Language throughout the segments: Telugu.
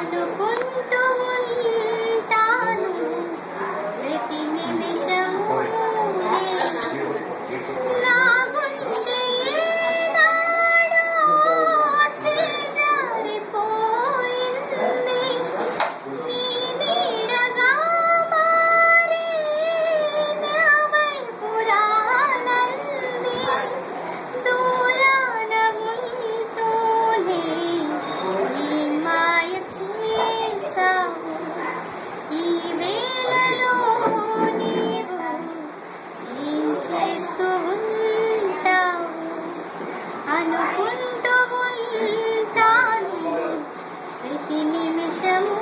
అనుకుంటూ ఉంటాను ప్రతి నిమిషము నా గుండె ఏనాడో చేజారిపోయింది నీ నీడగా మారి నా వైపు రానంది దూరాన ఉంటూనే నీ మాయ చేసావు ఈ వేళలో నీవు ఏం చేస్తూ ఉంటావు అనుకుంటూ ఉంటాను ప్రతి నిమిషము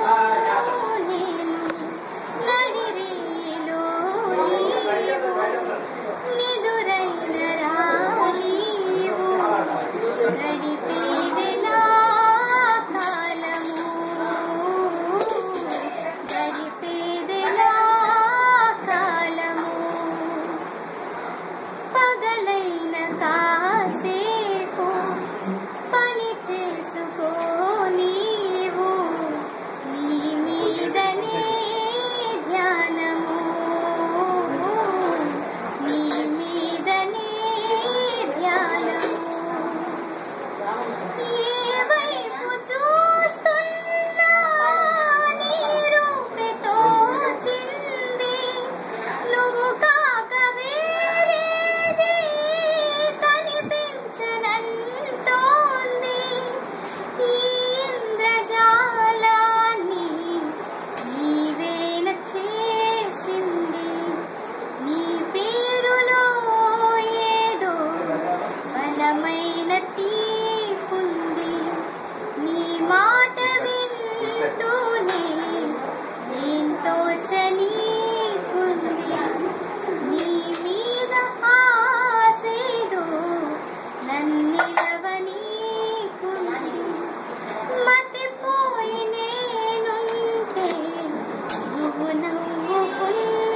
నేను నడిరేలో నీవు నిదురైన రానీవు గడిపేదెలా కాలము గడిపేదెలా కాలము పగలైన కాసేపు పని చేసుకో నీవు నీ మీదనే ధ్యానము నీ మీదనే ధ్యానము ఏ వైపు చూస్తున్నా నీ రూపే తోచింది నువ్వు కాక వేరేది కనిపించనంటోంది ఈ ఇంద్రజాలాన్ని నీవేన చేసింది నీ పేరులో ఏదో బలమైన తీపుంది నీ మాట వింటూనే ఎంతో చనీకుంది నీ మీద ఆసేదో నన్నిలవనీకుంది మతిపోయి నేనుంటే నువ్వు నవ్వుకుంటావు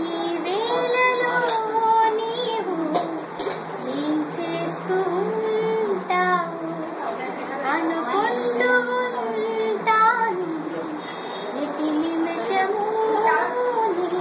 ఈ వేళలో నీవు ఏం చేస్తూ ఉంటావు అనుకుంటూ ఉంటాను ప్రతి నిమిషము నేను